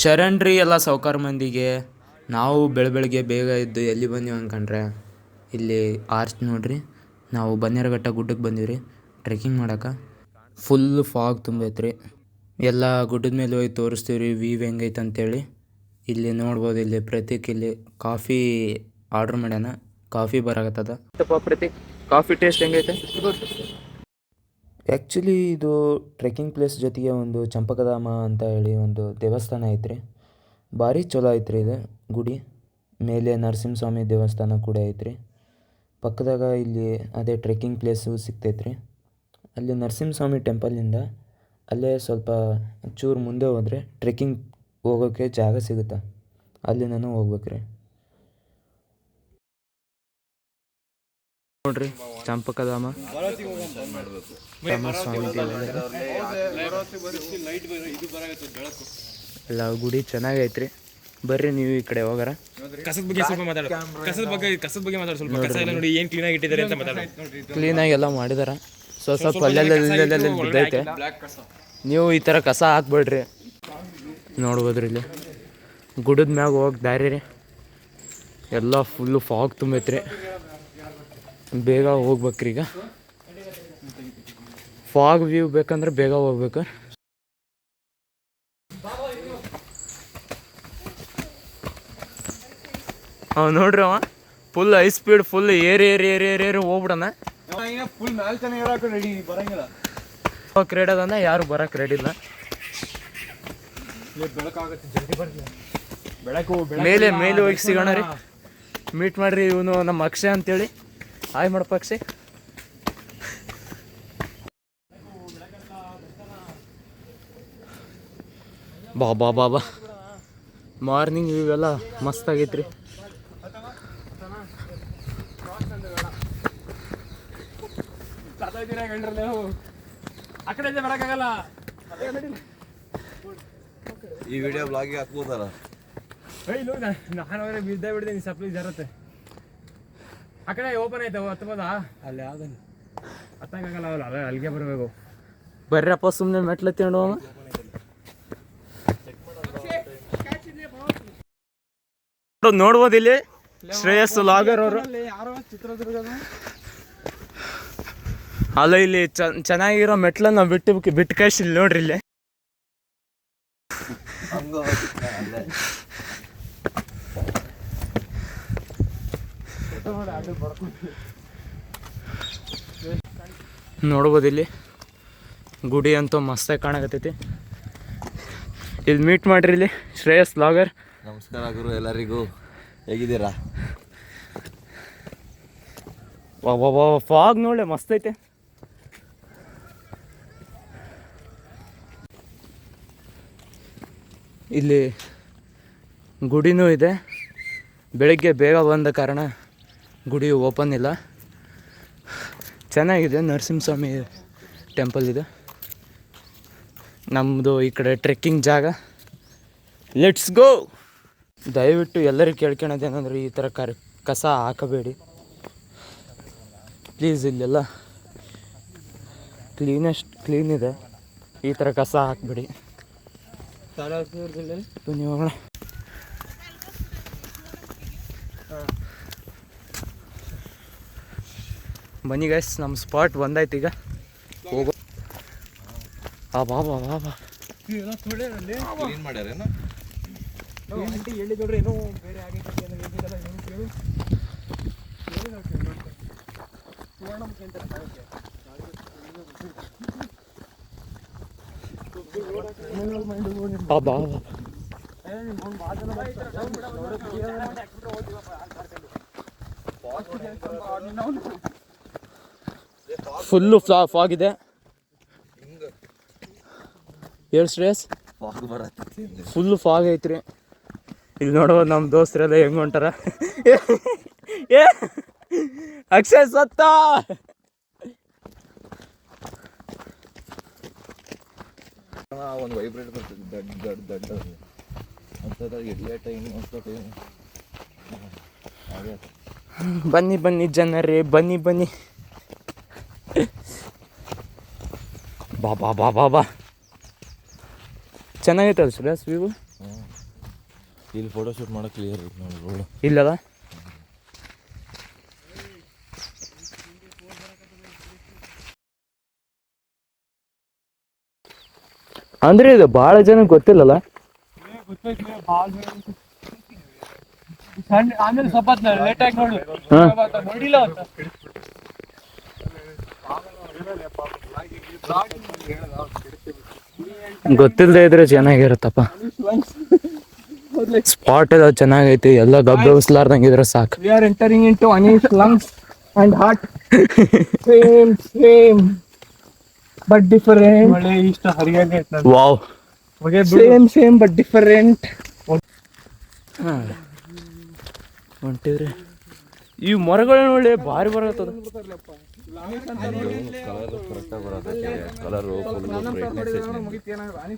ಶರಣ್ರಿ ಎಲ್ಲ ಸಾವ್ಕಾರ ಮಂದಿಗೆ. ನಾವು ಬೆಳಗ್ಗೆ ಬೇಗ ಎದ್ದು ಎಲ್ಲಿ ಬಂದೀವಿ ಅನ್ಕೊಂಡ್ರೆ ಇಲ್ಲಿ ಆರ್ಚ್ ನೋಡ್ರಿ. ನಾವು ಬನ್ನೇರಘಟ್ಟ ಗುಡ್ಡಕ್ಕೆ ಬಂದೀವಿ ಟ್ರೆಕ್ಕಿಂಗ್ ಮಾಡಕ್ಕೆ. ಫುಲ್ ಫಾಗ್ ತುಂಬೈತ್ರಿ. ಎಲ್ಲ ಗುಡ್ಡದ ಮೇಲೆ ಹೋಗಿ ತೋರಿಸ್ತೀವಿ ರೀ ವ್ಯೂ ಹೆಂಗೈತೆ ಅಂತೇಳಿ. ಇಲ್ಲಿ ನೋಡ್ಬೋದು, ಇಲ್ಲಿ ಪ್ರತೀಕ್ ಇಲ್ಲಿ ಕಾಫಿ ಆರ್ಡ್ರ್ ಮಾಡ್ಯಾನ, ಕಾಫಿ ಬರಾಕತ್ತದ. ಪ್ರತೀಕ್, ಕಾಫಿ ಟೇಸ್ಟ್ ಹೆಂಗೈತೆ? ಆ್ಯಕ್ಚುಲಿ ಇದು ಟ್ರೆಕ್ಕಿಂಗ್ ಪ್ಲೇಸ್ ಜೊತೆಗೆ ಒಂದು ಚಂಪಕಧಾಮ ಅಂತ ಹೇಳಿ ಒಂದು ದೇವಸ್ಥಾನ ಐತ್ರಿ. ಭಾರಿ ಚಲೋ ಐತ್ರಿ ಇದು ಗುಡಿ. ಮೇಲೆ ನರಸಿಂಹಸ್ವಾಮಿ ದೇವಸ್ಥಾನ ಕೂಡ ಐತ್ರಿ. ಪಕ್ಕದಾಗ ಇಲ್ಲಿ ಅದೇ ಟ್ರೆಕ್ಕಿಂಗ್ ಪ್ಲೇಸು ಸಿಗ್ತೈತ್ರಿ. ಅಲ್ಲಿ ನರಸಿಂಹಸ್ವಾಮಿ ಟೆಂಪಲಿಂದ ಅಲ್ಲೇ ಸ್ವಲ್ಪ ಚೂರು ಮುಂದೆ ಹೋದರೆ ಟ್ರೆಕ್ಕಿಂಗ್ ಹೋಗೋಕ್ಕೆ ಜಾಗ ಸಿಗುತ್ತೆ. ಅಲ್ಲಿ ನಾನು ಹೋಗ್ಬೇಕ್ರಿ. ನೋಡ್ರಿ ಚಂಪಕಧಾಮ ಸ್ವಾಮಿ ಎಲ್ಲ ಗುಡಿ ಚೆನ್ನಾಗೈತ್ರಿ. ಬರ್ರಿ ನೀವು ಈ ಕಡೆ ಹೋಗಾರ. ಕಸದ ಬಗ್ಗೆ ಸ್ವಲ್ಪ ಮಾತಾಡೋ. ಕಸದ ಬಗ್ಗೆ ಮಾತಾಡೋ ಸ್ವಲ್ಪ. ಕಸ ಎಲ್ಲ ನೋಡಿ ಏನು ಕ್ಲೀನಾಗಿ ಇಟ್ಟಿದ್ದಾರೆ ಅಂತ ಮಾತಾಡೋ. ಕ್ಲೀನಾಗಿ ಎಲ್ಲ ಮಾಡಿದಾರ. ಸ್ವಲ್ಪ ಅಲ್ಲೆಲ್ಲ ಬಿದ್ದೈತೆ. ನೀವು ಈ ಥರ ಕಸ ಹಾಕ್ಬೇಡ್ರಿ. ನೋಡ್ಬೋದ್ರಿ ಇಲ್ಲಿ ಗುಡ್ಡದ ಮ್ಯಾಗ ಹೋಗಿ ದಾರಿ ರೀ. ಎಲ್ಲ ಫುಲ್ಲು ಫಾಗ್ ತುಂಬೈತ್ರಿ. ಬೇಗ ಹೋಗ್ಬೇಕ್ರಿ. ಈಗ ಫಾಗ್ ವ್ಯೂ ಬೇಕಂದ್ರೆ ಬೇಗ ಹೋಗ್ಬೇಕು. ನೋಡ್ರಿ ಅವ ಫುಲ್ ಹೈ ಸ್ಪೀಡ್ ಫುಲ್ ಏರಿ ಹೋಗ್ಬಿಡಣ. ರೆಡಿ ಅದಾನ, ಯಾರು ಬರಕ್ಕೆ ರೆಡಿ ಇಲ್ಲ. ಮೇಲೆ ಹೋಗಿ ಸಿಗೋಣ ರೀ. ಮೀಟ್ ಮಾಡ್ರಿ. ಇವನು ನಮ್ಮ ಅಕ್ಷಯ್ ಅಂತೇಳಿ. ಹಾಯ್ ಮಾಡಪ್ಪ ಅಕ್ಷಯ್. ಬಾ ಮಾರ್ನಿಂಗ್ ಇವೆಲ್ಲ ಮಸ್ತ್ ಆಗೈತ್ರಿ. ಈ ವಿಡಿಯೋ ಬ್ಲಾಗಿಗೆ ಹಾಕ್ಬೋದಲ್ಲ. ನಾನು ಬಿದ್ದ ಬಿಡ್ತೀನಿ ಸಪ್ಲಿ ಜರತ್ತೆ. ಆ ಕಡೆ ಓಪನ್ ಆಯ್ತಾವ ಹತ್ಬೋದಾ? ಅಲ್ಲಿ ಯಾವ್ದನ್ನು ಹತ್ತಂಗಾಗಲ್ಲ. ಅವಲ್ಲ ಅಲ್ಲ ಅಲ್ಲಿಗೆ ಬರಬೇಕು. ಬರ್ರಪ್ಪ ಸುಮ್ಮನೆ ಮೆಟ್ಲತ್ತಿ ನೋಡುವ. ನೋಡ್ಬೋದು ಇಲ್ಲಿ ಶ್ರೇಯಸ್ ಲಾಗರ್ ಅವರು. ಅಲ್ಲ ಇಲ್ಲಿ ಚೆನ್ನಾಗಿರೋ ಮೆಟ್ಲನ್ನ ನಾವು ಬಿಟ್ಟು ಕಳಿಸಿಲ್ಲ ನೋಡ್ರಿ. ಇಲ್ಲಿ ನೋಡ್ಬೋದು ಇಲ್ಲಿ ಗುಡಿ ಅಂತೂ ಮಸ್ತಾಗಿ ಕಾಣಕತ್ತೈತಿ. ಇಲ್ಲಿ ಮೀಟ್ ಮಾಡ್ರಿ ಇಲ್ಲಿ ಶ್ರೇಯಸ್ ಲಾಗರ್. ನಮಸ್ಕಾರ ಗುರು ಎಲ್ಲರಿಗೂ, ಹೇಗಿದ್ದೀರಾ? ಫಾಗ್ ನೋಡ್ಲೆ ಮಸ್ತ್ ಐತೆ. ಇಲ್ಲಿ ಗುಡಿನೂ ಇದೆ. ಬೆಳಿಗ್ಗೆ ಬೇಗ ಬಂದ ಕಾರಣ ಗುಡಿ ಓಪನ್ ಇಲ್ಲ. ಚೆನ್ನಾಗಿದೆ. ನರಸಿಂಹಸ್ವಾಮಿ ಟೆಂಪಲ್ ಇದೆ. ನಮ್ಮದು ಈ ಕಡೆ ಟ್ರೆಕ್ಕಿಂಗ್ ಜಾಗ. Let's go. ದಯವಿಟ್ಟು ಎಲ್ಲರಿಗೂ ಕೇಳ್ಕೊಳೋದೇನಂದ್ರೆ ಈ ಥರ ಕಸ ಹಾಕಬೇಡಿ ಪ್ಲೀಸ್. ಇಲ್ಲೆಲ್ಲ ಕ್ಲೀನ್ ಇದೆ. ಈ ಥರ ಕಸ ಹಾಕಬೇಡಿ. ನೀವು ಹೋಗೋಣ. ಬನ್ನಿ ಗೈಸ್, ನಮ್ಮ ಸ್ಪಾಟ್ ಬಂದಾಯ್ತು. ಈಗ ಹೋಗೋ. ಬಾ ಕ್ಲೀನ್ ಮಾಡ್ಯಾರೇನು? ಹೇಳಿದೋಡ್ರಿ ಏನೋ ಬೇರೆ ಆಗೈತೆ. ಫುಲ್ಲು ಫಾಗ್ ಇದೆ. ಹೇಳಿ ಶ್ರೇಯಸ್. ಫುಲ್ಲು ಫಾಗ್ ಐತ್ರಿ. ಇಲ್ಲಿ ನೋಡ್ಬೋದು ನಮ್ಮ ದೋಸ್ತರೆಲ್ಲ ಹೆಂಗ್ ಹೊಂಟಾರ. ಅಕ್ಷಯ್ ಸತ್ತ. ಒಂದು ವೈಬ್ರೇಟ್ ಬರ್ತದೆ ದಡ್ಡ ಅಂತ ಎಡ್ಲಿಯ ಟೈಮ್ ಬನ್ನಿ ಜನರೇ, ಬನ್ನಿ. ಬಾ ಚೆನ್ನಾಗೈತಲ್ಲ ಶ್ರೇಯಸ್ ವ್ಯೂ. ಇಲ್ಲಿ ಫೋಟೋ ಶೂಟ್ ಮಾಡೋಕೆ ಕ್ಲಿಯರ್ ಐತೆ ನೋಡಿ ರೋಡು. ಇಲ್ಲದ ಅಂದ್ರೆ ಇದು ಭಾಳ ಜನ ಗೊತ್ತಿಲ್ಲಲ್ಲ. ಆಮೇಲೆ ಸ್ವಲ್ಪ ಲೇಟ್ ಆಗಿ ನೋಡು ನೋಡಿಲ್ಲ ಅಂತ ಗೊತ್ತಿಲ್ಲದೆ ಇದ್ರೆ ಚೆನ್ನಾಗಿರುತ್ತಪ್ಪ. ಸ್ಪಾಟ್ ಎಲ್ಲ ಚೆನ್ನಾಗೈತಿ, ಎಲ್ಲ ಗಬ್ಬೆಬ್ಸ್ಲಾರ್ದಂಗೆ ಇದ್ರೆ ಸಾಕು. We are entering into Anish's lungs and heart. Same but different. ಮಳೆ ಇಷ್ಟ ಹರಿಯಾಗಿ ವಾವ್, same but different. ಹೊಂಟಿವ್ರಿ. ಈ ಮರಗಳು ನೋಡಿ ಭಾರಿ ಬರತ್ತದ. ಕಲರ್ ಕರೆಕ್ಟಾಗಿ ಬರತ್ತೆ, ಕಲರು ಫುಲ್ ಬ್ರೈಟ್ನೆಸ್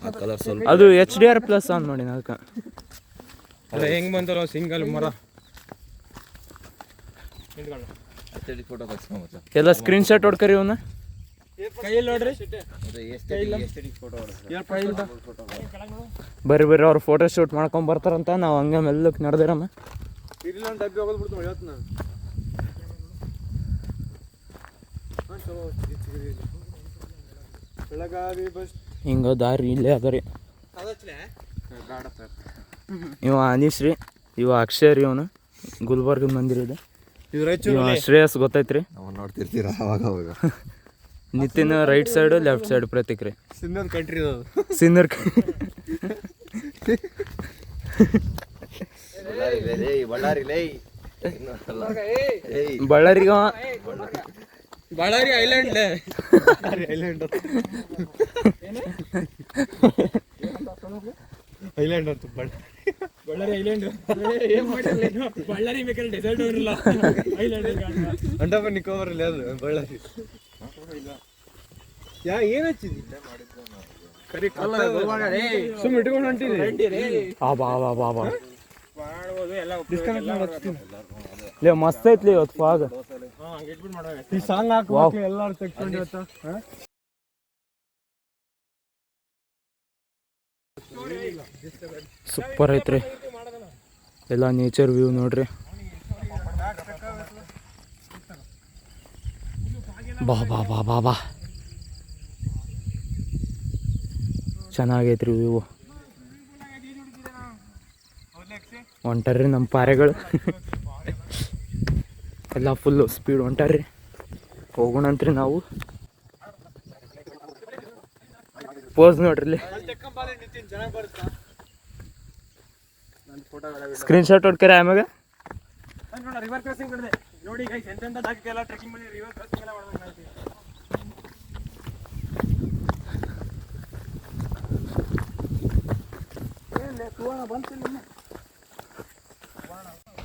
ಆ ಕಲರ್ ಸ್ವಲ್ಪ ಅದು HDR+ ಆನ್ ಮಾಡಿ ಅದಕ್ಕೆ. ಅಲ್ಲ ಹೆಂಗ್ ಬಂತಾರ ಸಿಂಗಲ್ ಮರ ಅಷ್ಟೇ ಫೋಟೋ ತಗ್ಸ್ಕೊಂಬತ್ತ. ಎಲ್ಲ ಸ್ಕ್ರೀನ್ ಶಾಟ್ ಹೊಡ್ಕರಿ ಇವನ್ನ. ಕೈಯಲ್ಲಿ ನೋಡ್ರಿ ಬರ್ರಿ ಬರ್ರಿ, ಅವ್ರು ಫೋಟೋ ಶೂಟ್ ಮಾಡ್ಕೊಂಡ್ ಬರ್ತಾರಂತ. ನಾವು ಹಂಗೆ ಮೆಲ್ಲಕ್ಕೆ ನಡೆದಿರಮ್ಮ. ಡಬ್ಬಿ ಹೋಗೋದು ಬಿಡ್ತು ಇವತ್ತು ನಾನು ಬೆಳಗಾವಿ ಬಸ್ ಹಿಂಗ ದಾರಿ ಇಲ್ಲೇ ಅದ ರೀ. ಇವ ಅನೀಶ್ ರೀ, ಇವ ಅಕ್ಷಯ್ ರೀ, ಇವನು ಗುಲ್ಬರ್ಗದ ಮಂದಿರ ಇದೆ. ಇವ ಶ್ರೇಯಸ್ ಗೊತ್ತೈತ್ರಿ, ನಾವು ನೋಡ್ತಿರ್ತೀರ ಅವಾಗ ಅವಾಗ. Nitin right side, left side Prateek ರೀ. ಸಿನ್ನರ್ ಕಂಟ್ರಿ ಸಿನ್ನರ್ ಬಳ್ಳಾರಿಗೆ ಬಳ್ಳಾರಿ ಐಲ್ಯಾಂಡ್ ಐಲ್ಯಾಂಡ್ ಅಂತ ಬಳ್ಳಾರಿ ಐಲ್ಯಾಂಡ್ ಏನ್ ಮಾಡಿಲ್ಲ. ಬಳ್ಳಾರಿ ಬೇಕಾದ್ರೆ ಡೆಸರ್ಟ್ ಇರಲ್ಲ, ಐಲ್ಯಾಂಡ್ ಅಂಡಮಾನ್ ನಿಕೋಬಾರ್ ಇಲ್ಲ ಅದು ಬಳ್ಳಾರಿ. ಏನ್ ಹಚ್ಚಿದಿ ಸುಮ್ಮನೆ ಇಟ್ಕೊಂಡು ಹೊಂಟಿದಿ. ಮಸ್ತ್ ಐತ್ಲಿ ಇವತ್ತು ಫಾಗ್. ಈ ಸಾಂಗ್ ಹಾಕಿ ಎಲ್ಲಾರು ತೆಗ್ಕೊಂಡು ಸೂಪರ್ ಐತ್ರಿ, ಎಲ್ಲ ನೇಚರ್ ವ್ಯೂ ನೋಡ್ರಿ. ಬಾ ಬಾ ಬಾ ಬಾ ಬಾ, ಚೆನ್ನಾಗೈತ್ರಿ ವ್ಯೂ. ಹೊಂಟಾರ್ರಿ ನಮ್ಮ ಪಾರೆಗಳು ಎಲ್ಲ ಫುಲ್ಲು ಸ್ಪೀಡ್ ಹೊಂಟಾರ್ರಿ. ಹೋಗೋಣಂತ್ರಿ ನಾವು. ಪೋಸ್ ನೋಡ್ರಿ, ಸ್ಕ್ರೀನ್ ಶಾಟ್ ಹೊಡ್ಕರೆ ಆಮ್ಯಾಗ. ರಿವರ್ ಕ್ರಾಸಿಂಗ್ ಮಾಡಿದೆ ನೋಡಿ ಗೈಸ್, ಎಂತೆಂತ ಜಾಗಕ್ಕೆಲ್ಲ ಟ್ರೆಕಿಂಗ್ ಮಾಡಿ ರಿವರ್ ಕ್ರಾಸಿಂಗ್ ಎಲ್ಲ ಮಾಡ್ದಂಗೆ.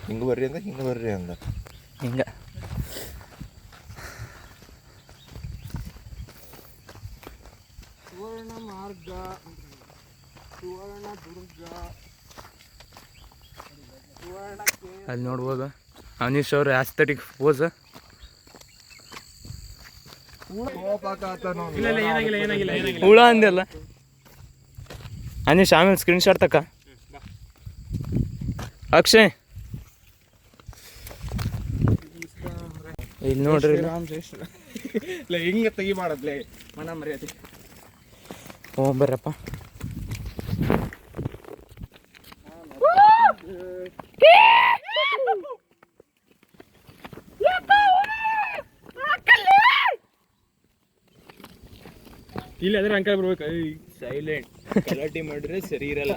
ಹಿಂಗೆ ಬರ್ರಿ ಅಂದ, ಹಿಂಗೆ ಬರ್ರಿ ಅಂದ. ಹಿಂಗೆ ಸುವರ್ಣ ಮಾರ್ಗ, ಸುವರ್ಣ ದುರ್ಗ, ಅಲ್ಲಿ ನೋಡ್ಬೋದು ಅನೀಶ್ ಅವ್ರ ಆಸ್ಥೆಟಿಕ್ ಪೋಸ್. ಹುಳ ಅಂದೆಲ್ಲ ಅನೀಶ್, ಆಮೇಲೆ ಸ್ಕ್ರೀನ್ ಶಾಟ್ ತಕ್ಕ. ಅಕ್ಷಯ್ ಇಲ್ಲಿ ನೋಡ್ರಿ, ಹಿಂಗೆ ತೆಗಿ ಮಾಡದ್ಲೆ ಮನ ಮರ್ಯಾದೆ. ಬರ್ರಪ್ಪ. ಇಲ್ಲ ಅದ್ರ ಅಂಕಲ್ ಬರ್ಬೇಕು, ಸೈಲೆಂಟ್ ಗಲಾಟೆ ಮಾಡಿದ್ರೆ ಸರಿ ಇರಲ್ಲ.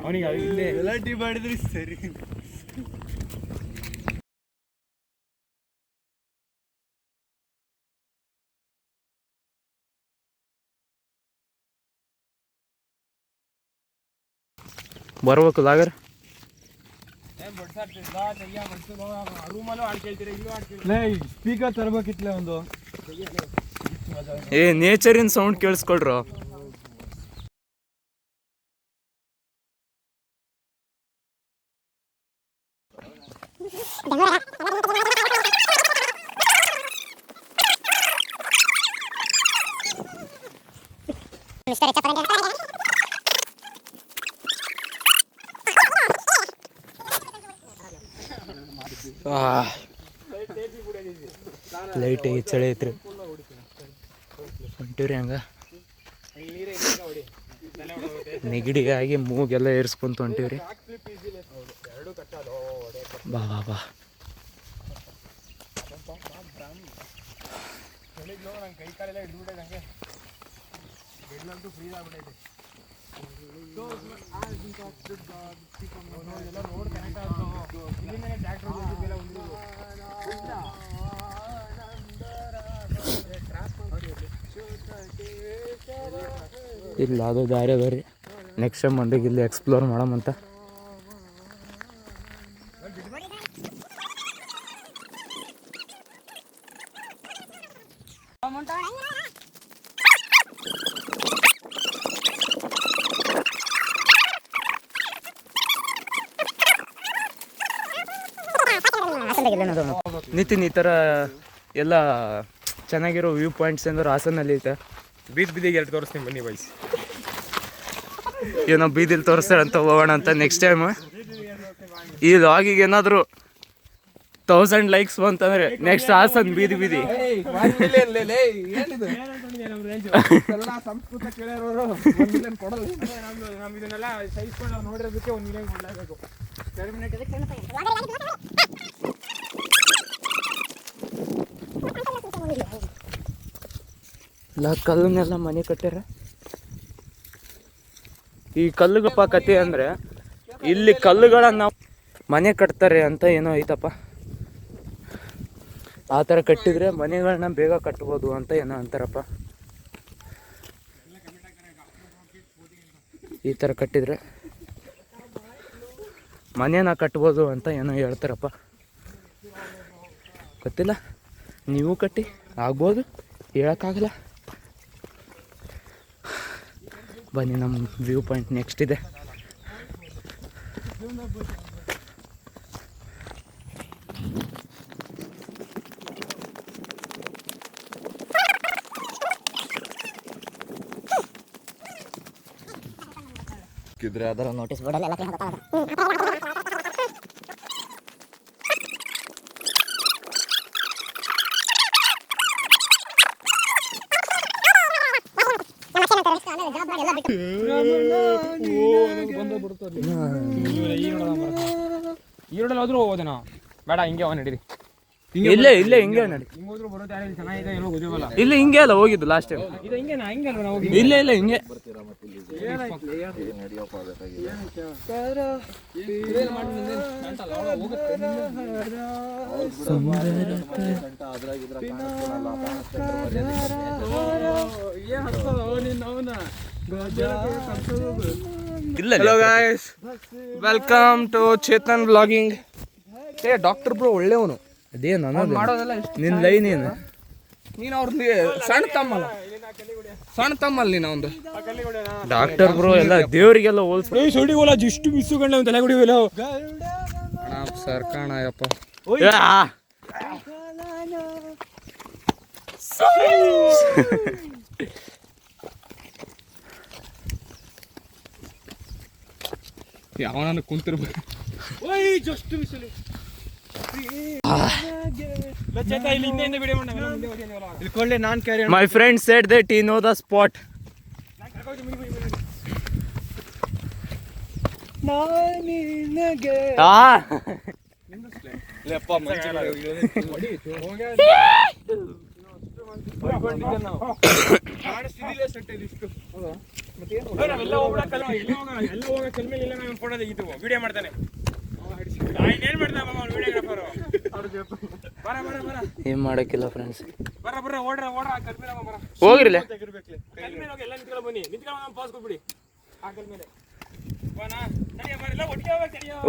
ಅವನಿಗೆ ಇಲ್ಲೇ ಗಲಾಟೆ ಮಾಡಿದ್ರೆ ಸರಿ. ಬರ್ಬೇಕು ಲಾಗರ್. ಸ್ಪೀಕರ್ ತರಬೇಕಿತ್ಲೆ ಒಂದು. ನೇಚರಿನ ಸೌಂಡ್ ಕೇಳಿಸ್ಕೊಳ್ರು. ಲೈಟ್ ಚಳಿ ಐತ್ರಿ ಹೊಂಟಿವ್ರಿ ಹಂಗ ನೆಗಡಿಗಾಗಿ ಮೂಗೆಲ್ಲ ಏರ್ಸ್ಕೊಂತ ಹೊಂಟಿವ್ರಿ. ಬಾ ಬಾ ಬಾ ಇಲ್ಲ ಅದು ದಾರಿ ಅದ ರೀ. ನೆಕ್ಸ್ಟ್ ಟೈಮ್ ಮಂದಿಗೆ ಇಲ್ಲಿ ಎಕ್ಸ್ಪ್ಲೋರ್ ಮಾಡಮಂತ. ನಿತಿನ್ ಈ ಥರ ಎಲ್ಲ ಚೆನ್ನಾಗಿರೋ ವ್ಯೂ ಪಾಯಿಂಟ್ಸ್ ಅಂದ್ರೆ ಹಾಸನಲ್ಲಿ ಐತೆ. ಬೀದಿಗೆ ಎರಡು ತೋರಿಸ್ತೀನಿ ಬನ್ನಿ ವಯಸ್ಸು. ಏನೋ ಬೀದಿಲಿ ತೋರಿಸ್ತಾರಂತ ಹೋಗೋಣ ಅಂತ ನೆಕ್ಸ್ಟ್ ಟೈಮ್. ಈ ಲಾಗಿಗೆ ಏನಾದರೂ 1000 ಲೈಕ್ಸ್ ಬಂತಂದ್ರೆ ನೆಕ್ಸ್ಟ್ ಹಾಸನ್ ಬೀದಿ ಬೀದಿ. ಇಲ್ಲ ಕಲ್ಲನ್ನೆಲ್ಲ ಮನೆ ಕಟ್ಟ್ಯಾರ. ಈ ಕಲ್ಲುಗಪ್ಪ ಕತೆ ಅಂದರೆ ಇಲ್ಲಿ ಕಲ್ಲುಗಳನ್ನ ಮನೆ ಕಟ್ತಾರೆ ಅಂತ ಏನೋ ಐತಪ್ಪ. ಆ ಥರ ಕಟ್ಟಿದ್ರೆ ಮನೆಗಳನ್ನ ಬೇಗ ಕಟ್ಬೋದು ಅಂತ ಏನೋ ಅಂತಾರಪ್ಪ. ಈ ಥರ ಕಟ್ಟಿದ್ರೆ ಮನೇನ ಕಟ್ಬೋದು ಅಂತ ಏನೋ ಹೇಳ್ತಾರಪ್ಪ. ಗೊತ್ತಿಲ್ಲ, ನೀವು ಕಟ್ಟಿ ಆಗ್ಬೋದು, ಹೇಳೋಕ್ಕಾಗಲ್ಲ. ಬನ್ನಿ, ನಮ್ಮ ವ್ಯೂ ಪಾಯಿಂಟ್ ನೆಕ್ಸ್ಟ್ ಇದೆ. ಅದರ ನೋಟಿಸ್ ಬೋರ್ಡಲ್ಲಿ ಎಲ್ಲ ಈರೋಡಲ್ಲಿ ಹೋದ್ರೂ ಹೋಗೋದೇನ ಬೇಡ, ಹಿಂಗೆ ಅವನು ನಡೀರಿ. ಇಲ್ಲೇ ಇಲ್ಲೇ ಹಿಂಗೆ ನಡಿ. ಹಿಂಗೆ ಹೋದ್ರೂ ಬರೋ ದಾರಿ ಚೆನ್ನಾಗಿದೆ, ಏನೋ ಗೊತ್ತಿಲ್ಲ. ಇಲ್ಲ ಹಿಂಗೆ ಅಲ್ಲ ಹೋಗಿದ್ದು ಲಾಸ್ಟ್ ಟೈಮ್. ಇದು ಹಿಂಗೆ ಹಿಂಗೆ ಅಲ್ವ ನಾವು? ಇಲ್ಲ ಇಲ್ಲ ಹಿಂಗೆ. Hello guys, welcome to Chetan vlogging. ಏ ಡಾಕ್ಟರ್ ಬ್ರೋ ಒಳ್ಳೆಯವನು. ಅದೇನು ಮಾಡೋದೆಲ್ಲ ನಿನ್ನ ಲೈನ್ ಏನು? ನೀನು ಅವ್ರದ್ದು ಸಣ್ಣ ತಮ್ಮಲ್ಲ ನೀನು ಒಂದು ಡಾಕ್ಟರ್ ಬ್ರೋ ಎಲ್ಲ ದೇವರಿಗೆಲ್ಲ ಹೋಲ್ಸ್ಬಿಟ್ಟು ಸುಡಿಗೋಲ ಜಸ್ಟ್ ಮಿಸ್ಸು ಗಂಡ ತಲೆ ಕುಡಿಯೋಲ್ಲ ಸರ್ ಕಾಣಯಪ್ಪ. ಯಾವನ ಕುಂತಿರ್ಬೇಕು. My friend said that he know the spot. Video ಮಾಡ್ತಾನೆ. ಏನ್ ಮಾಡಕ್ಕಿಲ್ಲ ಫ್ರೆಂಡ್ಸ್. ಹೋಗ್ರಿ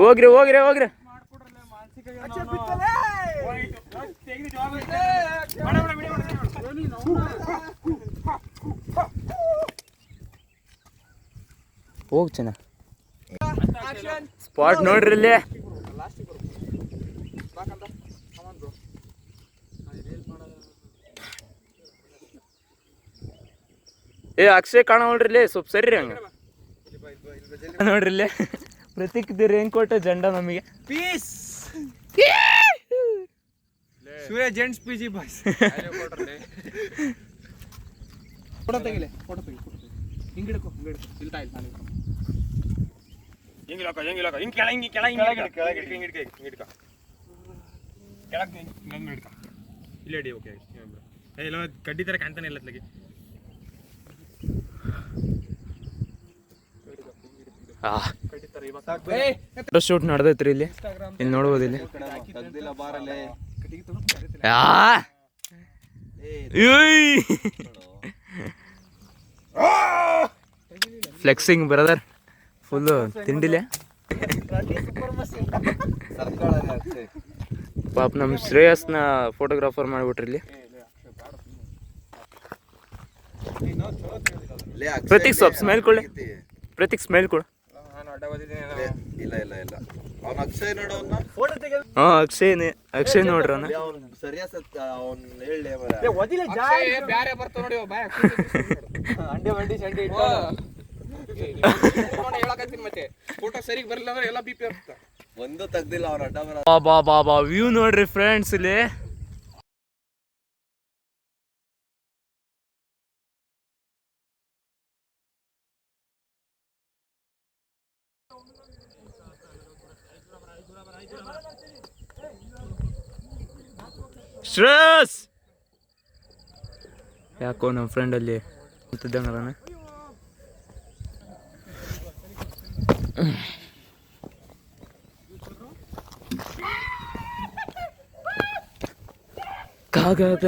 ಹೋಗ್ರಿ ಹೋಗ್ರಿ ಹೋಗ್ರಿ. ಹೋಗ್ ಚೆನ್ನ ಸ್ಪಾಟ್ ನೋಡ್ರಿ ಇಲ್ಲಿ. ಏ ಅಕ್ಷಯ್ ಕಾಣವಲ್ರಿ ಇಲ್ಲಿ, ಸ್ವಲ್ಪ ಸರಿ ಹಂಗ ನೋಡ್ರಿ ಇಲ್ಲಿ. ಪ್ರತೀಕ್ ದಿ ರೇನ್ ಕೋಟ್ ಜೆಂಡ ನಮಗೆ. ಪೀಸ್ Surya gents PG boys photo ತೆಗಿಲೆ ಫೋಟೋ ತೆಗಿ ಹಿಂಗಿಡ್ಕೊ ಇಲ್ತಾ ಇಲ್ಲ ನಾನು ಹಿಂಗಿಲಕ ಹಿಂಗ್ ಕೆಳಗೆ ಹಿಡ್ಕ ಇಲ್ಲೇ ಡಿ ಓಕೆ ಎಲ್ಲ ಕಡ್ಡಿ ತರ ಕಾಣ್ತಾನೆ ಇಲ್ಲ ಅತ್ಲಾಗಿ ಫೋಟೋ ಶೂಟ್ ನಡೆದೈತ್ರಿ ಇಲ್ಲಿ ನೋಡ್ಬೋದು ಇಲ್ಲಿ ಫ್ಲೆಕ್ಸಿಂಗ್ ಬ್ರದರ್ ಫುಲ್ಲು ತಿಂಡಿಲೆ ಪಾಪ ನಮ್ಮ ಶ್ರೇಯಸ್ನ ಫೋಟೋಗ್ರಾಫರ್ ಮಾಡಿಬಿಟ್ರಿ ಇಲ್ಲಿ ಪ್ರತೀಕ್ ಸ್ವಲ್ಪ ಸ್ಮೈಲ್ ಕೊಡಿ ಪ್ರತೀಕ್ ಸ್ಮೈಲ್ ಕೊಡು ಇಲ್ಲ ಇಲ್ಲ ಇಲ್ಲ ಅವ್ನ ಅಕ್ಷಯ್ ನೋಡೋನ್ನ ಹಾಂ ಅಕ್ಷಯ್ ನೋಡ್ರಿ ಅವನ ಸರಿಯಾದ ಅವ್ನು ಹೇಳಲೇ ಮರ ಬ್ಯಾರೆ ಬರ್ತಾವ ನೋಡಿ ಅಂಡೆ ಬಂಡಿ ಸಂಡೆ ಹೇಳಕತ್ತೀನಿ ಮತ್ತೆ ಫೋಟೋ ಸರಿಗೆ ಬರಲಿಲ್ಲ ಅಂದ್ರೆ ಎಲ್ಲ ಬಿಪಿ ಆಗ್ತದೆ ಒಂದು ತೆಗ್ದಿಲ್ಲ ಅವ್ರ ಅಡ್ಡ ಬರ ಬಾ ವ್ಯೂ ನೋಡ್ರಿ ಫ್ರೆಂಡ್ಸ್ ಇಲ್ಲಿ ಸ್ಟ್ರೆಸ್ ಯಾಕೋ ನಮ್ಮ ಫ್ರೆಂಡ್ ಅಲ್ಲಿ ಕೂತಿದ್ದಂಗಲ್ಲ ಕಾಗದ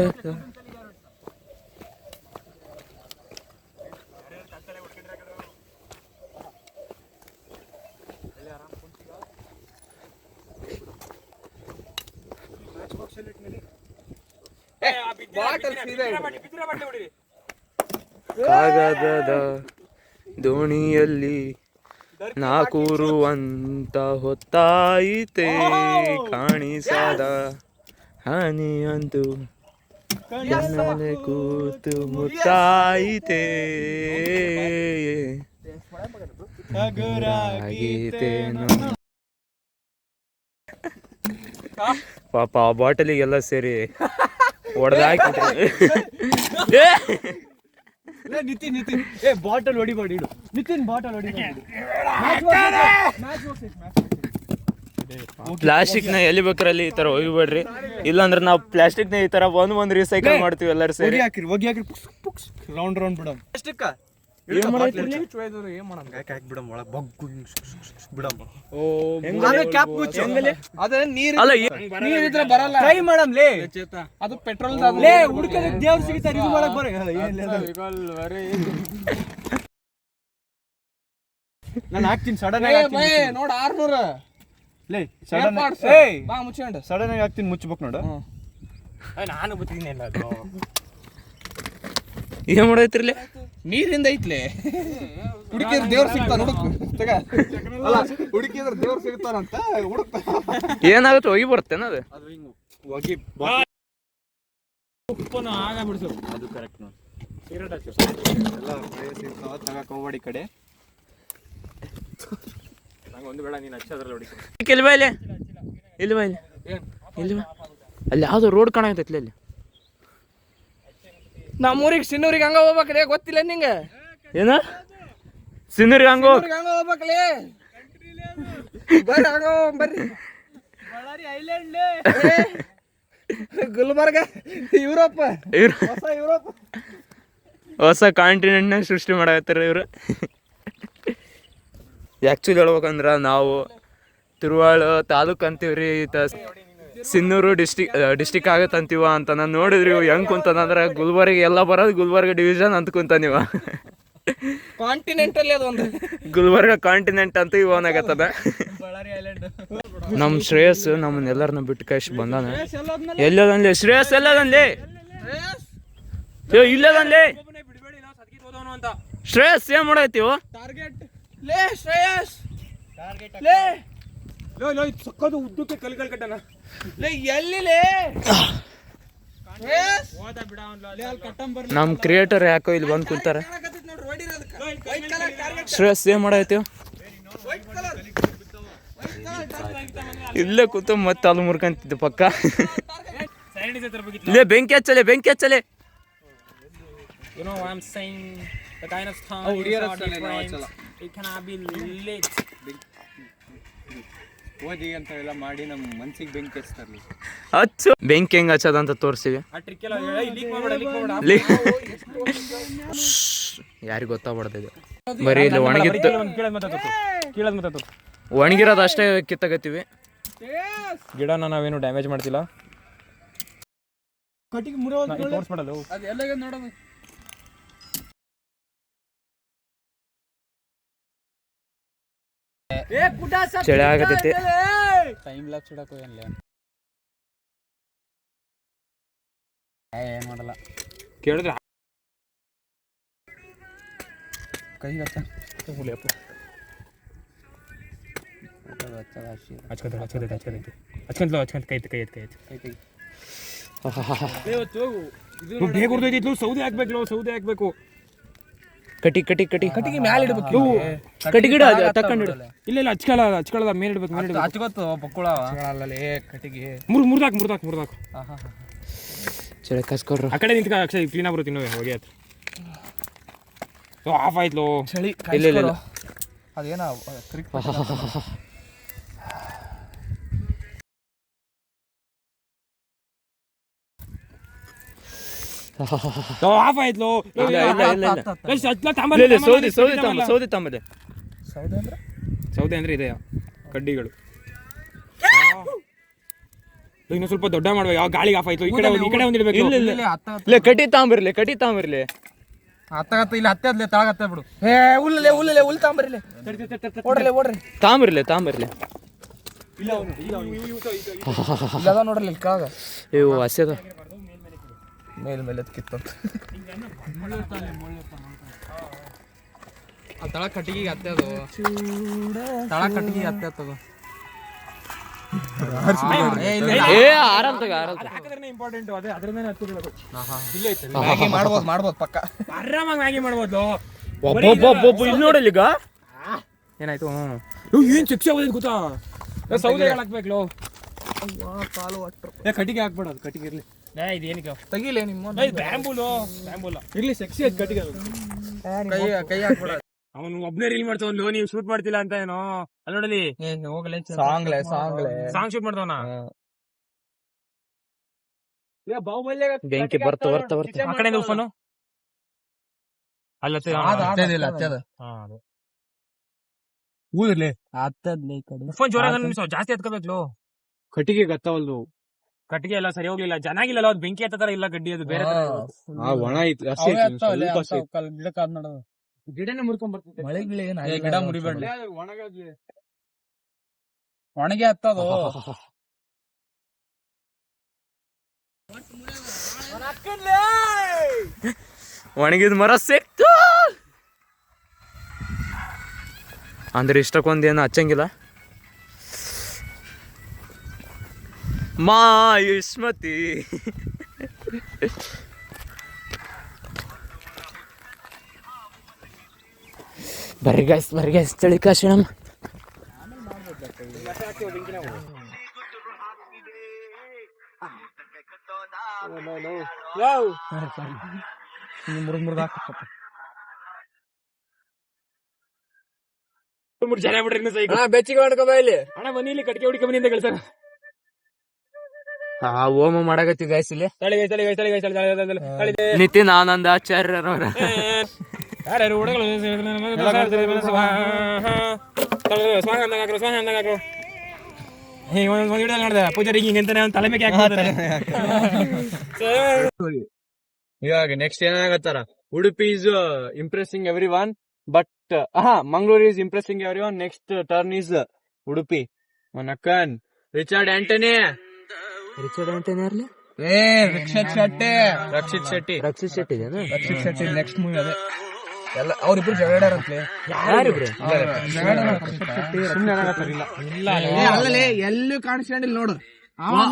ಕಾಗದದ ದೋಣಿಯಲ್ಲಿ ನಾಕೂರುವಂತ ಹೊತ್ತಾಯಿತೆ ಕಾಣಿಸದ ಹಾನಿಯಂದು ಕಣ್ಣಲ್ಲಿ ಕೂತು ಮುತ್ತಾಯಿತೆ ಪಾಪ ಆ ಬಾಟಲಿಗೆಲ್ಲ ಸೇರಿ ಹೊಡೆದಾಕಿ ನಿತಿನ್ ಬಾಟಲ್ ಹೊಡಿಬೇಡಿ ಇಡು ನಿತಿನ್ ಬಾಟಲ್ ಹೊಡಿಬೇಡಿ ಪ್ಲಾಸ್ಟಿಕ್ನ ಎಲ್ಲಿ ಬೇಕಾರಲ್ಲಿ ಈ ತರ ಒಯ್ಬೇಡ್ರಿ ಇಲ್ಲಾಂದ್ರೆ ನಾವು ಪ್ಲಾಸ್ಟಿಕ್ನ ಈ ತರ ಒಂದ್ ರೀಸೈಕಲ್ ಮಾಡ್ತೀವಿ ಎಲ್ಲರೂ ಸೇರಿ ಹೋಗಿ ಹಾಕಿ ರೌಂಡ್ ಬಿಡಮ್ ಪ್ಲಾಸ್ಟಿಕ್ ಏನ್ ಮಾಡೈತಿ ಬಿಡಮ್ ಒಳಗೆ ಬಗ್ಗು ಬಿಡಮ್ ನೀರಿದ್ರೆ ಬರಲ್ಲ ಟ್ರೈ ಮಾಡಮ್ ಲೇ ಅದು ಪೆಟ್ರೋಲ್ ಹುಡುಕದ ದೇವ್ರು ಸಿಗ್ತಾರೆ ಇದು ಮಾಡಕ್ ನಾನು ಹಾಕ್ತೀನಿ ಸಡನ್ ನೋಡ 600 ಲೇ ಸಡನ್ ಬಾ ಮುಚ್ಕೊಂಡು ಸಡನ್ ಆಗಿ ಹಾಕ್ತೀನಿ ಮುಚ್ಚಬೇಕು ನೋಡು ನಾನು ಬತ್ತೀನಿ ಏನ್ ಮಾಡೈತ್ರಿಲೆ ನೀರಿಂದ ಐತ್ಲೆ ಹುಡುಕಿದ್ರೆ ದೇವ್ರು ಸಿಗ್ತಾನ ಹುಡುಕಿದ್ರೆ ದೇವ್ರು ಸಿಗ್ತಾರಂತ ಹುಡುಕ್ತಾ ಏನಾಗುತ್ತೆ ಹೋಗಿ ಬರ್ತೇನ ಅದು ಹೋಗಿ ಉಪ್ಪನ್ನು ಆಗ ಬಿಡಿಸು ಅದು ಕರೆಕ್ಟ್ ನೋಡಿ ಎಲ್ಲ ತಗಕ್ ಹೋಗ್ಬೇಡಿ ಕಡೆ ನಂಗೆ ಒಂದು ಬೇಡ ನೀನು ಹಚ್ಚೋದ್ರಲ್ಲಿ ಹೊಡಿತೀನಿ ಇಲ್ವಾ ಇಲ್ಲಿ ಅಲ್ಲಿ ಯಾವ್ದೋ ರೋಡ್ ಕಾಣತೈತ್ಲೆ ಅಲ್ಲಿ ನಮ್ಮೂರಿಗೆ ಸಿನ್ನೂರಿಗೆ ಹಂಗ ಹೋಗ್ಬೇಕ್ರಿ ಗೊತ್ತಿಲ್ಲ ನಿಂಗೆ ಏನ ಸಿನ್ನೂರಿಗೆ ಹಂಗ ಹೋಗ್ಬೇಕಲೇ ಬರ್ರಿ ಹಂಗ ಬರ್ರಿ ಬಳ್ಳಾರಿ ಐಲ್ಯಾಂಡ್ ಗುಲ್ಬರ್ಗ ಯುರೋಪ್ ಹೊಸ ಯುರೋಪ್ ಹೊಸ ಕಾಂಟಿನೆಂಟ್ನ ಸೃಷ್ಟಿ ಮಾಡಕತ್ತಾರ ಇವರು ಆ್ಯಕ್ಚುಲಿ ಹೇಳ್ಬೇಕಂದ್ರೆ ನಾವು ತಿರುವಾಳ ತಾಲೂಕು ಅಂತೀವ್ರಿ ಸಿನ್ನೂರು ಡಿಸ್ಟಿಕ್ ಆಗತ್ತೆ ಅಂತೀವ ಅಂತ ನಾನು ನೋಡಿದ್ರಿ ಹೆಂಗೆ ಕುಂತಂದ್ರೆ ಗುಲ್ಬರ್ಗ ಎಲ್ಲ ಬರೋದು ಗುಲ್ಬರ್ಗ ಡಿವಿಷನ್ ಅಂತ ಕುಂತ ನೀವು ಕಾಂಟಿನೆಂಟಲ್ಲಿ ಅದೊಂದು ಗುಲ್ಬರ್ಗ ಕಾಂಟಿನೆಂಟ್ ಅಂತ ಇವನಾಗತ್ತದ ನಮ್ಮ ಶ್ರೇಯಸ್ ನಮ್ಮನ್ನೆಲ್ಲರನ್ನ ಬಿಟ್ಟು ಕಳ್ಸಿ ಬಂದಾನ ಎಲ್ಲದನ್ಲಿ ಶ್ರೇಯಸ್ ಎಲ್ಲದನ್ಲಿ ಇಲ್ಲದನ್ಲಿ ಶ್ರೇಯಸ್ ಏನ್ ಮಾಡೈತಿವು ಲೇ ಶ್ರೇಯಸ್ ಲೇ ಲೋ ಸಕ್ಕದು ಉದ್ದಕ್ಕೆ ಕಲ್ಕಲ್ ಕಟ್ಟನ ಲೇ ಎಲ್ಲಿ ಲೇ ನಮ್ಮ ಕ್ರಿಯೇಟರ್ ಯಾಕೋ ಇಲ್ಲಿ ಬಂದು ಕುಂತಾರ ಶ್ರೇಯಸ್ ಏನ್ ಮಾಡೈತಿವು ಇಲ್ಲೇ ಕೂತು ಮತ್ತೆ ಅಲ್ಲಿ ಮುರ್ಕಂತಿದ್ದೆ ಪಕ್ಕ ಲೇ ಬೆಂಕಿ ಹಚ್ಚಲೆ ಬೆಂಕಿ ಹಚ್ಚಲೆ. You know what I'm saying? The kind of time is not different. It cannot be lit. ಓದಿ ಅಂತ ಎಲ್ಲ ಮಾಡಿ ನಮ್ಮ ಮನ್ಸಿಗೆ ಬೆಂಕಿ ಹಚ್ತಾರಲ್ಲ. ಹಚ್ಚು. ಬೆಂಕಿ ಹೆಂಗ್ ಹಚ್ಚೋದಂತ ತೋರಿಸಿವಿ. ಆ ಟ್ರಿಕ್ ಎಲ್ಲ ಲೀಕ್ ಮಾಡಬೇಡ. ಯಾರಿಗೆ ಗೊತ್ತಾಗ್ಬಿಡ್ತಿದೆ. ಬರೀ ಇಲ್ಲಿ ಒಣಗಿತ್ತು. ಕೀಳದ್ ಮಾತಾಡ್ತು. ಒಣಗಿರೋದು ಅಷ್ಟೇ ಕಿತ್ತಾಗತ್ತೀವಿ. ಗಿಡನ ನಾವೇನು ಡ್ಯಾಮೇಜ್ ಮಾಡ್ತಿಲ್ಲ. ಕಟ್ಟಿಗೆ ಮುರಿಯೋದು ತೋರಿಸ್ಬಿಡಲ್ಲ. ಅದು ಎಲ್ಲಗೆ ನೋಡೋದು. ಚಳಿ ಆಗತೈತಿ. ಟೈಮ್ ಲ್ಯಾಪ್ಸ್ ಇಡಕ್ಕೆ ಹೋಗಲ್ಲ. ಏನ್ ಮಾಡಲ್ಲ. ಕೇಳಿದ್ರೆ ಕೈ ಹಚ್ಚ ತಗೊಳ್ಳಿ ಅಪ್ಪ. ಬೇಗ ಹೊರದೈತಿತ್ತು. ಸೌದೆ ಹಾಕ್ಬೇಕು. ಸೌದೆ ಹಾಕ್ಬೇಕು. ಕಟಿ ಕಟಿ ಕಟಿ ಕಟ್ಟಿಗೆ ಮ್ಯಾಲೆ ಇಡ್ಬೇಕು. ಕಟಿ ಗಿಡ ತಕ್ಕೊಂಡಿಡು. ಇಲ್ಲ ಹಚ್ಕೊಳ್ಳಲ್ಲ ಮೇಲೆ ಇಡ್ಬೇಕು. ಮೇಲೆ ಇಡ್ಬೇಕು. ಹಚ್ಕೊತ್ತು ಪಕ್ಕುಳ ಕಟ್ಟಿಗೆ ಮುರ್ದಾಕ್. ಚಳಿ ಕಸ್ಕೊಡ್ರು. ಆ ಕಡೆ ನಿಂತ್ಕ ಅಕ್ಷಯ್ ಕ್ಲೀನ್ ಆಗ್ಬರುತ್ತೆ. ಇನ್ನೂ ಹೋಗಿ ಆಯ್ತು. ಆಫ್ ಆಯ್ತು. ಚಳಿ ಇಲ್ಲ ಅದೇನ ಆಫ್ ಆಯ್ತು. ಸೌದೆ ತಾಂಬಲೆ. ಸೌದೆ ಅಂದ್ರೆ ಇದೆ ಕಡ್ಡಿಗಳು. ಇನ್ನು ಸ್ವಲ್ಪ ದೊಡ್ಡ ಮಾಡ್ಬೇಕು. ಯಾವ ಗಾಳಿಗೆ ಆಫ್ ಆಯ್ತು. ಈ ಕಡೆ ಒಂದಿಡ್ಬೇಕು. ಇಲ್ಲ ಕಟಿ ತಾಂಬರ್ಲಿ. ಹತ್ತಾಗತ್ತ ಇಲ್ಲ ಹತ್ತದ್ಲೆ ತಾಳಗತ್ತ ಬಿಡು. ಹುಲ್ಲು ತಾಂಬರ್ಲಿ. ತಾಂಬರ್ಲಿ. ಇಲ್ಲ ನೋಡ್ರಿ ಕಾಗ ಇವು ಹಸ್ಯದ ಮೇಲೆ ಕಿತ್ತ ತಳ ಕಟ್ಟಿಗೆ ಅತ್ತೆ ಅದು. ತಳ ಕಟ್ಟಿಗೆ ಅತ್ತೆ ಅದು. ಇಂಪಾರ್ಟೆಂಟ್ ಅದೇ ಅದ್ರದೇ ಮಾಡ್ಬೋದು ಪಕ್ಕ ಆರಾಮಾಗಿ ಮ್ಯಾಗಿ ಮಾಡ್ಬೋದು. ಇಲ್ಲಿ ನೋಡಲ್ಲ ಈಗ ಏನಾಯ್ತು. ಏನ್ ಶಿಕ್ಷೆ ಓದಿದ್ ಗೊತ್ತಾ. ಸೌದೆ ಹಾಕ್ಬೇಕು. ಕಟ್ಟಿಗೆ ಹಾಕ್ಬೇಡದು. ಕಟ್ಟಿಗೆ ಇರ್ಲಿ. ಇದೇನಿಗೆ ತೆಗಿಲೇ ನಿಮ್ಮ ಬ್ಯಾಂಬೂಲು ಇರ್ಲಿ. ಸೆಕ್ಸಿ ಅದು ಕಟ್ಟಿಗೆ. ಕೈ ಹಾಕ್ಬೇಡ. ಅವನು ಒಬ್ನೇ ರೀಲ್ ಮಾಡ್ತಾವನು. ನೀವು ಶೂಟ್ ಮಾಡ್ತಿಲ್ಲ ಅಂತ ಏನೋ. ಅಲ್ಲಿ ನೋಡಲಿ ಹೋಗಲೇ ಸಾಂಗ್ ಶೂಟ್ ಮಾಡ್ತಾವನ. ಬೆಂಕಿ ಬರ್ತಾ ಆ ಕಡೆಯಿಂದ ಫೋನು ಅಲ್ಲ ಊರ್ಲಿ ಫೋನ್ ಜೋರಾಗ ಜಾಸ್ತಿ ಹತ್ಕೋಬೇಕು. ಕಟ್ಟಿಗೆ ಗತ್ತವಲ್ದು. ಕಟ್ಟಿಗೆ ಎಲ್ಲ ಸರಿ ಹೋಗ್ಲಿಲ್ಲ. ಚೆನ್ನಾಗಿಲ್ಲ. ಅದು ಬೆಂಕಿ ಹತ್ತಾರ ಇಲ್ಲ. ಗಡ್ಡಿ ಅದು ಬೇರೆ ಒಣ ಐತಿ. ಗಿಡನೇ ಮುರ್ಕೊಂಡ್ ಬರ್ತದೆ. ಮಳೆ ಗಿಡ ಮುರಿಬೇಡ. ಒಣಗೆ ಹತ್ತದು. ಒಣಗಿದ ಮರ ಸಿಕ್ತು ಅಂದ್ರೆ ಇಷ್ಟಕ್ಕೊಂದೇನು ಹಚ್ಚಂಗಿಲ್ಲ. ಮಾಯುಷ್ಮತಿ ಬರ್ರಿ ಗೈಸ್ ಚಳಿ ಕಾಶಿಣಮ್ಮ. ಜನ ಬಿಡ್ರಿ. ಬೆಚ್ಚಿಗೆ ಮಾಡ್ಕೊಬ ಇಲ್ಲಿ. ಅಣ್ಣ ಬನ್ನಿ ಇಲ್ಲಿ ಕಟ್ಟಿಗೆ ಹುಡುಕ ಮನೆಯಿಂದ ಕಳ್ಸಾರ. ಹೋಮ ಮಾಡಕತ್ತಿ ಗೈಸ್ ಇಲ್ಲಿ. ತಳಿ ನಿತಿನ್ ಆನಂದಾಚಾರ್ಯರವರ ಯಾರ್ಯಾರು ಹುಡುಗರು ಪೂಜಾರಿಗೆ ಹಿಂಗಂತಾನೆ ತಲೆ ಮೇಲೆ ಇವಾಗ ನೆಕ್ಸ್ಟ್ ಏನಾಗತ್ತಾರ. Udupi is impressing everyone but Mangaluru is impressing everyone. Next turn is Udupi. ನಕ್ಕನ್ ರಿಚರ್ಡ್ ಆಂಟನಿ ಇರ್ಲಿ. ರಕ್ಷಿತ್ ಶೆಟ್ಟಿ ನೆಕ್ಸ್ಟ್ ಮೂವಿ ಅದೇ. ಎಲ್ಲ ಅವ್ರಿಬ್ರು ಜಗಳಾಡಂತ್ಲೆ. ಯಾರಿಬ್ರು ಅಲ್ಲೇ ಎಲ್ಲೂ ಕಾಣಿಸ್ಕೊಂಡಿಲ್ಲ ನೋಡು.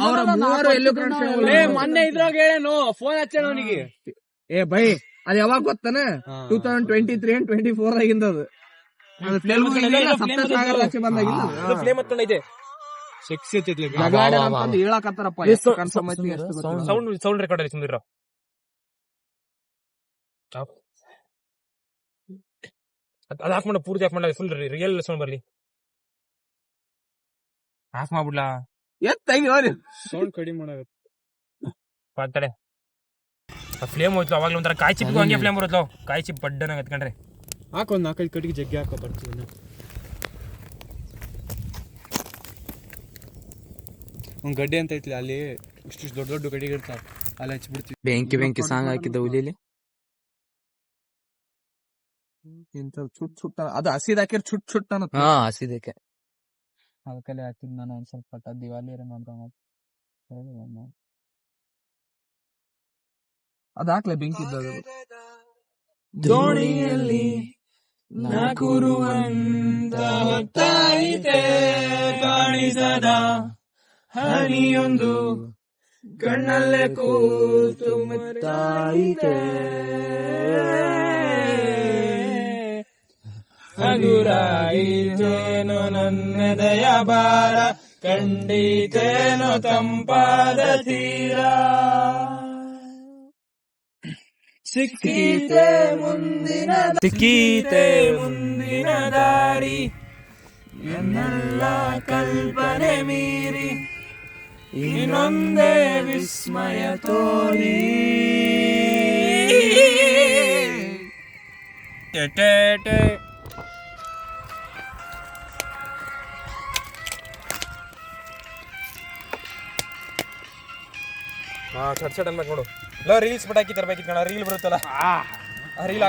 ಅವ್ರ ಮೂವರು ಎಲ್ಲೂ ಕಾಣಿಸ್ಕೊಂಡಿಲ್ಲ. ಮೊನ್ನೆ ಇದ್ರಾಗ ಹೇಳೇನು ಫೋನ್ ಹಚ್ಚ ಅವನಿಗೆ. ಬೈ ಅದ್ ಯಾವಾಗ ಗೊತ್ತಾನ 2023 and 24 ಆಗಿಂದ ಅದು. ಫ್ಲೇಮ್ ಹತ್ಕೊಂಡೈತೆ. ಸೆಕ್ಸಿ ಐತಿ ಹೇಳಕತ್ತಾರಪ್ಪ ಸೌಂಡ್ ರೆಕಾರ್ಡ್ ಅಲ್ಲಿ ಸುಂದಿರ ಅದು ಆಫ್ ಮಾಡ, ಪೂರ್ತಿ ಆಫ್ ಮಾಡ, ಫುಲ್ ರಿಯಲ್ ಸೌಂಡ್ ಬರ್ಲಿ. ಆಫ್ ಮಾಡ್ಬಿಡ್ಲಾ, ಸೌಂಡ್ ಕಡಿಮೆ ಮಾಡಾಗತ್ತೆ. ಮಾಡ್ತಾಳೆ ಫ್ಲೇಮ್ ಹೋಯ್ತು. ಅವಾಗ್ಲೂ ಒಂಥರ ಕಾಯಿ ಚಿಪ್ಪಿಗೂ ಹಂಗೆ ಫ್ಲೇಮ್ ಬರುತ್ತೋ, ಕಾಯಿ ಚಿಪ್ ಬಡ್ಡನಾಗ ಎತ್ಕೊಂಡ್ರೆ. ಹಾಕೊಂದ್ 4-5 ಕಟ್ಟಿಗೆ ಜಗ್ಗಿ ಹಾಕೋ ಬರ್ತೀವಿ. ಒಂದ್ ಗಡ್ಡೆ ಅಂತ ಐತ್ಲಿ ಅಲ್ಲಿ, ಇಷ್ಟು ದೊಡ್ಡ ದೊಡ್ಡ ಗಡ್ಡಿಗೆ ಇರ್ತಾವ, ಅಲ್ಲಿ ಹಚ್ಬಿಡ್ತೀವಿ. ಬೆಂಕಿ ಸಾಂಗ್ ಹಾಕಿದ್ದ ಹುಲಿಲಿ ಇಂತ ಚುಟ್ ಅದು ಹಸಿದ್ ಹಾಕಿರ್ ಚುಟ್ ಅನ್ನತ್ತ. ಹಾ ಹಸಿದಕ್ಕೆ ಅದಕ್ಕಲ್ಲಿ ಹಾಕಿದ್ ನಾನು ಒಂದ್ ಸ್ವಲ್ಪ ಪಟ್ಟ ದಿವಾಲಿ ಅದ್ ಹಾಕ್ಲೆ ಬೆಂಕಿ ಇದ್ದದು. ದೋಣಿಯಲ್ಲಿ ನಾಕುರುವಂತ ಹೊತ್ತಾಯಿತೆ, ಕಾಣಿಸದ ಹನಿಯೊಂದು ಕಣ್ಣಲ್ಲೇ ಕೂತು ಮುತ್ತಾಯಿತೆ, ಹಗುರಾಯಿತೇನೋ ನನ್ನೆದೆಯ ಭಾರ, ಕಂಡೀತೇನೋ ತಂಪಾದ ತೀರ, ಸಿಕ್ಕೀತೆ ಮುಂದಿನ ದಾರಿ, ಎನ್ನೆಲ್ಲ ಕಲ್ಪನೆ ಮೀರಿ ಇನ್ನೊಂದೇ ವಿಸ್ಮಯ ತೋರಿ. ಚಟ್ ಅನ್ಬೇಕು ನೋಡು. ಇಲ್ಲ ರೀಲ್ಸ್ ಬಿಟ್ಟು ಹಾಕಿ ತರ್ಬೇಕಿತ್ತು ಕಣ, ರೀಲ್ ಬರುತ್ತಲ್ಲ ಆ ರೀಲ್.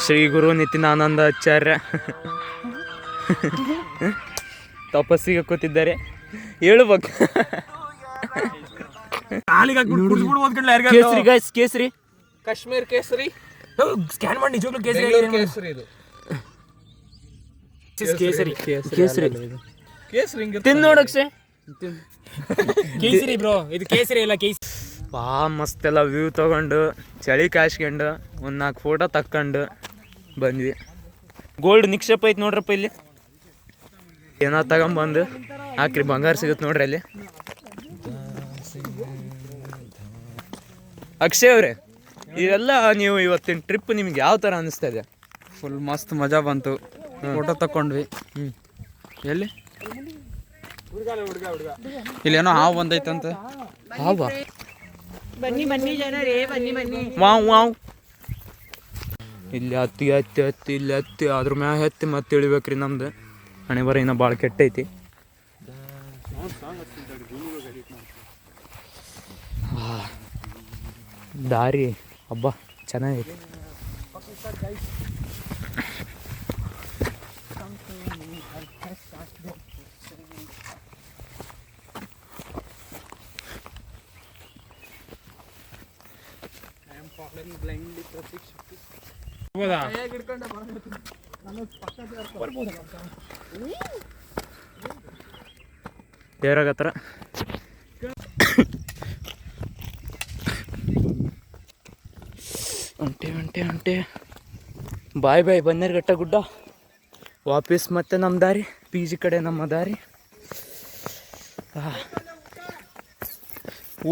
ಶ್ರೀ ಗುರು ನಿತ್ಯಾನಂದ ಆಚಾರ್ಯ ತಪಸ್ಸಿಗೆ ಕೂತಿದ್ದಾರೆ. ಹೇಳ್ಬೇಕು ಕೇಸರಿ ಗೈಸ್, ಕೇಸರಿ ಕಾಶ್ಮೀರ್ ಕೇಸರಿ ಸ್ಕ್ಯಾನ್ ಮಾಡಿ ನಿಜವಾಗ್ಲೂ ಕೇಸರಿ ಇದು ಕೇಸರಿ ಕೇಸರಿ ತಿಂದು ನೋಡಕ್ಷೆ. ಕೇಸರಿ ಬ್ರೋ, ಇದು ಕೇಸರಿ ಇಲ್ಲ ಕೇಸರಿ. ಬಾ ಮಸ್ತ್ ಎಲ್ಲ ವ್ಯೂ ತಗೊಂಡು ಚಳಿ ಕಾಯ್ಸ್ಕೊಂಡು 1-4 ಫೋಟೋ ತಕ್ಕೊಂಡು ಬಂದ್ವಿ. ಗೋಲ್ಡ್ ನಿಕ್ಷೇಪ ಐತಿ ನೋಡ್ರಪ್ಪ ಇಲ್ಲಿ, ಏನೋ ತಗೊಂಬಂದು ಹಾಕ್ರಿ, ಬಂಗಾರ ಸಿಗುತ್ತೆ ನೋಡ್ರಿ ಅಲ್ಲಿ. ಅಕ್ಷಯ್ ಅವ್ರೆ, ಇವೆಲ್ಲ ನೀವು ಇವತ್ತಿನ ಟ್ರಿಪ್ ನಿಮ್ಗೆ ಯಾವ ಥರ ಅನಿಸ್ತಾ ಇದೆ? ಫುಲ್ ಮಸ್ತ್ ಮಜಾ ಬಂತು, ಫೋಟೋ ತಕೊಂಡ್ವಿ. ಎಲ್ಲಿ ಇಲ್ಲೇನೋ ಹಾವು ಬಂದೈತಂತ. ಹಾವಾ? ಬನ್ನಿ ಜನರೇ ಬನ್ನಿ. ವಾವ್ ಇಲ್ಲಿ ಹತ್ತಿ ಇಲ್ಲಿ ಹತ್ತಿ ಅದ್ರ ಮ್ಯಾಗ ಹತ್ತಿ ಮತ್ತೆ ಇಳಿಬೇಕ್ರಿ. ನಮ್ದು ಹಣೆ ಬರ ಇನ್ನ ಭಾಳ ಕೆಟ್ಟೈತಿ. ದಾರಿ ಹಬ್ಬ ಚೆನ್ನಾಗೈತಿ. ಏರಾಗತ್ರ ಒಂಟೆ ಬಾಯ್ ಬನ್ನೇರ್ಘಟ್ಟ ಗುಡ್ಡ ವಾಪಸ್ ಮತ್ತೆ ನಮ್ಮ ದಾರಿ, ಪಿ ಜಿ ಕಡೆ ನಮ್ಮ ದಾರಿ.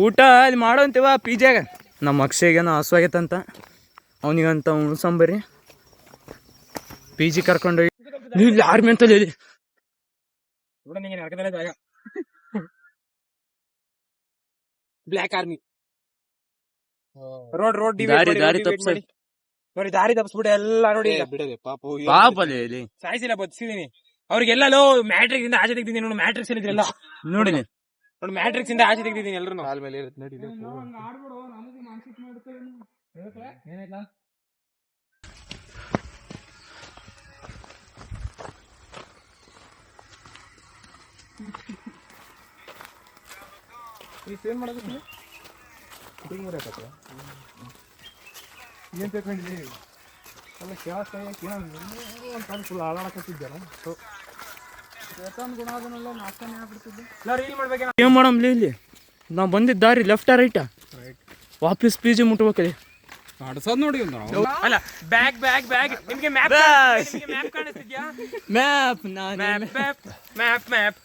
ಊಟ ಅಲ್ಲಿ ಮಾಡೋಂತೀವ ಪಿ ಜಿಯಾಗ. ನಮ್ಮ ಅಕ್ಷಯ್ಗೇನೋ ಹಸುವಾಗೈತಂತ, ಅವನಿಗಂತ ಉಣ್ಸಂಬರಿ ಪಿ ಜಿ ಕರ್ಕೊಂಡೋಗಿ. ಇಲ್ಲಿ ಆರ್ಮಿ ಅಂತಲ್ಲಿ ಹೇಳಿ ಬ್ಲ್ಯಾಕ್ ಆರ್ಮಿ ರೋಡ್ ದಾರಿ ತಪ್ಪಿಸಿ ನೋಡಿ, ದಾರಿ ತಪ್ಪಿಸ್ಬಿಟ್ಟು ಎಲ್ಲ ನೋಡಿ. ಪಾಪಲ್ಲಿ ಇಲ್ಲಿ ಸಾಯಿಸಿಲ್ಲ, ಬದುಕಿದೀನಿ ಅವ್ರಿಗೆಲ್ಲ. ಮ್ಯಾಟ್ರಿಕ್ಸ್ ಇಂದ ಆಚೆ ತೆಗ್ದಿದ್ದೀನಿ ನೋಡಿ, ಮ್ಯಾಟ್ರಿಕ್ಸ್ ಇದ್ರೆಲ್ಲ ನೋಡಿ ನೋಡಿ, ಮ್ಯಾಟ್ರಿಕ್ಸ್ ಇಂದ ಆಚೆ ತೆಗ್ದಿದ್ದೀನಿ ಎಲ್ಲರೂ. ಏನ್ ತಗೊಂಡಿದ್ದೀವಿ ಅಲ್ಲ ಕೇಳಕ್ ಫುಲ್ ಹಾಳಾಡಕತ್ತಿದ್ದಾರ. ಗುಣ ಅದನ್ನೆಲ್ಲ ನಾಷ್ಟಾನೇ ಆಗ್ಬಿಡ್ತಿದ್ದೆ. ಏನ್ ಮಾಡಮ್ಲಿ ಇಲ್ಲಿ ನಾವು ಬಂದಿದ್ದ ದಾರಿ ಲೆಫ್ಟಾ ರೈಟಾ? ವಾಪಸ್ ಪಿ ಜಿ ಮುಟ್ಬೇಕಲ್ಲಿ. ಆಡ್ಸೋದ್ ನೋಡಿ ಅಲ್ಲ ಬ್ಯಾಗ್ ಬ್ಯಾಗ್ ಬ್ಯಾಗ್ ನಿಮಗೆ ಮ್ಯಾಪ್ ಮ್ಯಾಪ್ ಕಾಣಿಸ್ತಿದ್ಯಾ map map map map map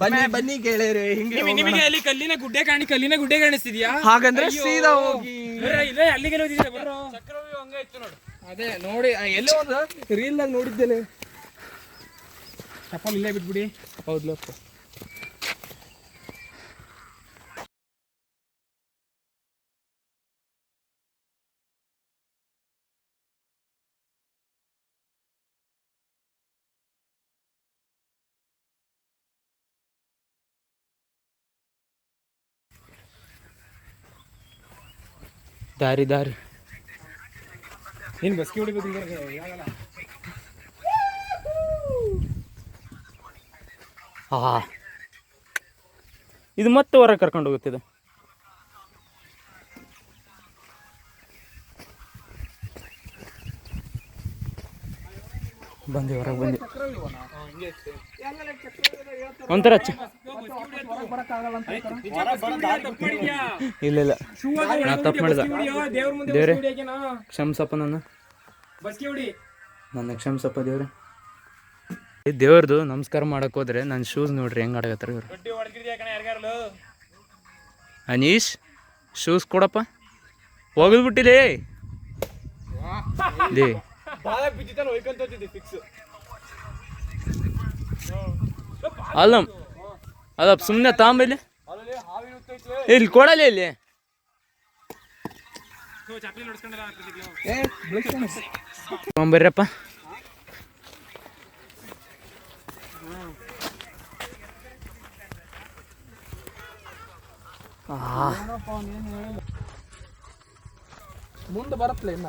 ಬನ್ನಿ ಬನ್ನಿ ಗೆಳೆಯರೆ ಹಿಂಗೆ ನಿಮಗೆ ಅಲ್ಲಿ ಕಲ್ಲಿನ ಗುಡ್ಡೆ ಕಾಣಿಸ್ತಿದ್ಯಾ ಹಾಗಂದ್ರೆ ಸೀದಾ ಹೋಗಿ ಇಲ್ಲ ಅಲ್ಲಿಗೆ ಹೋಗಿದ್ದೀರಾ ಬರೋ ಚಕ್ರವ್ಯೂಹ ಹಂಗೆ ಇತ್ತು ನೋಡು ಅದೇ ನೋಡಿ ಎಲ್ಲೋ ಒಂದು ರೀಲ್ ನಾಗ ನೋಡಿದ್ದೇನೆ. ಚಪ್ಪಲ್ ಇಲ್ಲೇ ಬಿಟ್ಬಿಡಿ. ಹೌದ್ಲಪ್ಪ. ದಾರಿ ದಾರಿ ಏನು ಬಸ್ಗೆ ಹೊಡಿಬೇಕು ಇದು ಮತ್ತೆ ಹೊರಗೆ ಕರ್ಕೊಂಡು ಹೋಗುತ್ತಿದೆ. ಬಂದು ಹೊರಗೆ ಬಂದು ಒಂಥರ ಇಲ್ಲ ಇಲ್ಲ ನಾ ತಪ್ಪು ಮಾಡಿದ. ದೇವ್ರೆ ಕ್ಷಮಿಸಪ್ಪ ನನ್ನ ಕ್ಷಮಿಸಪ್ಪ ದೇವ್ರೆ. ದೇವ್ರದು ನಮಸ್ಕಾರ ಮಾಡಕ್ ಹೋದ್ರೆ ನನ್ನ ಶೂಸ್ ನೋಡ್ರಿ ಹೆಂಗ್ ಆಡಕತ್ತಾರ ಇವ್ರು. ಅನೀಶ್ ಶೂಸ್ ಕೊಡಪ್ಪ, ಹೋಗದ್ಬಿಟ್ಟಿಲೇ ಲೇ. ಅಲ್ಲ ಅದಪ್ಪ ಸುಮ್ಮನೆ ತಾಂಬಲ್ಲಿ ಇಲ್ಲಿ ಕೊಡಲ್ಲ ಇಲ್ಲಿ. ಬರ್ರಪ್ಪ. ಮುಂದೆ ಬರತ್ಲೆ ಇನ್ನ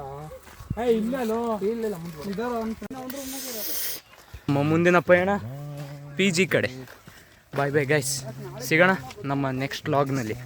ಮುಂದಿನ ಪಯಣ PG ಕಡೆ. ಬಾಯ್ ಬಾಯ್ ಗೈಸ್, ಸಿಗೋಣ ನಮ್ಮ ನೆಕ್ಸ್ಟ್ ವ್ಲಾಗ್ನಲ್ಲಿ.